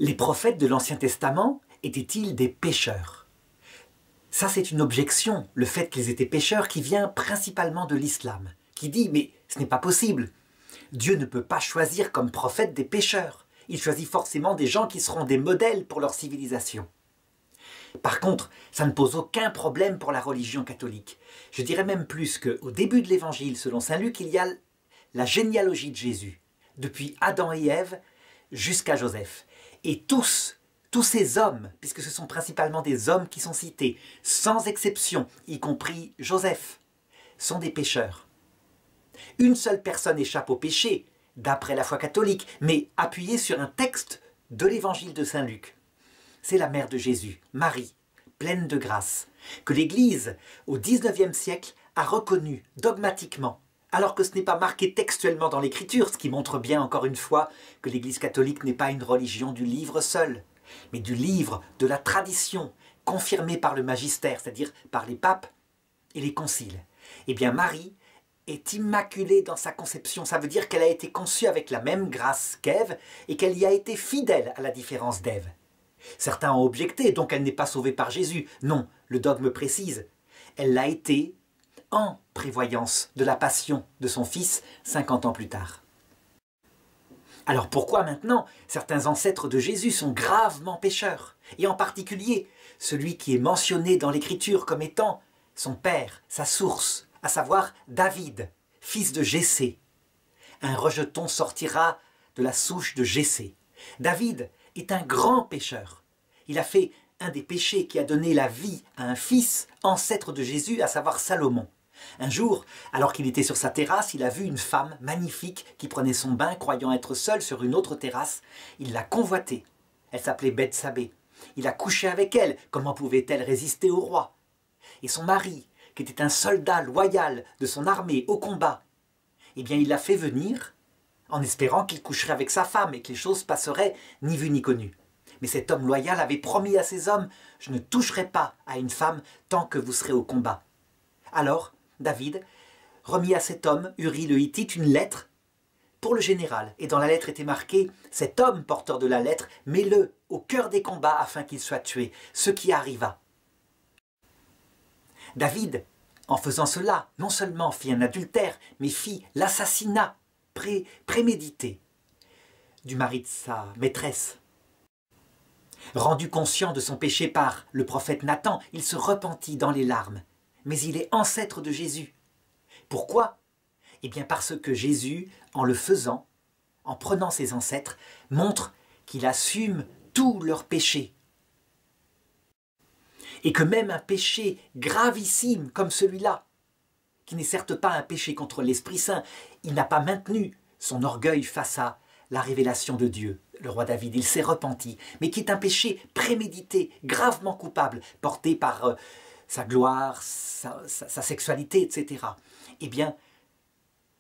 Les prophètes de l'Ancien Testament étaient-ils des pécheurs? Ça, c'est une objection, le fait qu'ils étaient pécheurs, qui vient principalement de l'islam, qui dit « mais ce n'est pas possible, Dieu ne peut pas choisir comme prophètes des pécheurs, il choisit forcément des gens qui seront des modèles pour leur civilisation ». Par contre, ça ne pose aucun problème pour la religion catholique. Je dirais même plus qu'au début de l'Évangile, selon saint Luc, il y a la généalogie de Jésus, depuis Adam et Ève jusqu'à Joseph. Et tous ces hommes, puisque ce sont principalement des hommes qui sont cités, sans exception, y compris Joseph, sont des pécheurs. Une seule personne échappe au péché, d'après la foi catholique, mais appuyée sur un texte de l'Évangile de saint Luc. C'est la mère de Jésus, Marie, pleine de grâce, que l'Église, au XIXe siècle, a reconnue dogmatiquement, alors que ce n'est pas marqué textuellement dans l'Écriture, ce qui montre bien encore une fois que l'Église catholique n'est pas une religion du livre seul, mais du livre, de la tradition, confirmée par le magistère, c'est-à-dire par les papes et les conciles. Eh bien, Marie est immaculée dans sa conception, ça veut dire qu'elle a été conçue avec la même grâce qu'Ève et qu'elle y a été fidèle à la différence d'Ève. Certains ont objecté, donc elle n'est pas sauvée par Jésus. Non, le dogme précise. Elle l'a été en prévoyance de la passion de son fils 50 ans plus tard. Alors pourquoi maintenant certains ancêtres de Jésus sont gravement pécheurs, et en particulier celui qui est mentionné dans l'Écriture comme étant son père, sa source, à savoir David, fils de Jessé. Un rejeton sortira de la souche de Jessé. David est un grand pécheur. Il a fait un des péchés qui a donné la vie à un fils ancêtre de Jésus, à savoir Salomon. Un jour, alors qu'il était sur sa terrasse, il a vu une femme magnifique qui prenait son bain, croyant être seule sur une autre terrasse. Il l'a convoitée. Elle s'appelait Bethsabée. Il a couché avec elle. Comment pouvait-elle résister au roi? Et son mari, qui était un soldat loyal de son armée au combat, eh bien il l'a fait venir en espérant qu'il coucherait avec sa femme et que les choses passeraient ni vu ni connu. Mais cet homme loyal avait promis à ses hommes « Je ne toucherai pas à une femme tant que vous serez au combat ». Alors, David remit à cet homme, Uri le Hittite, une lettre pour le général. Et dans la lettre était marqué « Cet homme porteur de la lettre, mets-le au cœur des combats afin qu'il soit tué », ce qui arriva. David, en faisant cela, non seulement fit un adultère, mais fit l'assassinat prémédité du mari de sa maîtresse. Rendu conscient de son péché par le prophète Nathan, il se repentit dans les larmes. Mais il est ancêtre de Jésus. Pourquoi? Eh bien parce que Jésus, en le faisant, en prenant ses ancêtres, montre qu'il assume tous leurs péchés. Et que même un péché gravissime comme celui-là, qui n'est certes pas un péché contre l'Esprit Saint, il n'a pas maintenu son orgueil face à la révélation de Dieu. Le roi David, il s'est repenti, mais qui est un péché prémédité, gravement coupable, porté par sa gloire, sa sexualité, etc. Eh bien,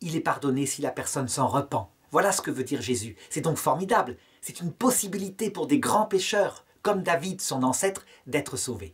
il est pardonné si la personne s'en repent. Voilà ce que veut dire Jésus. C'est donc formidable. C'est une possibilité pour des grands pécheurs, comme David, son ancêtre, d'être sauvés.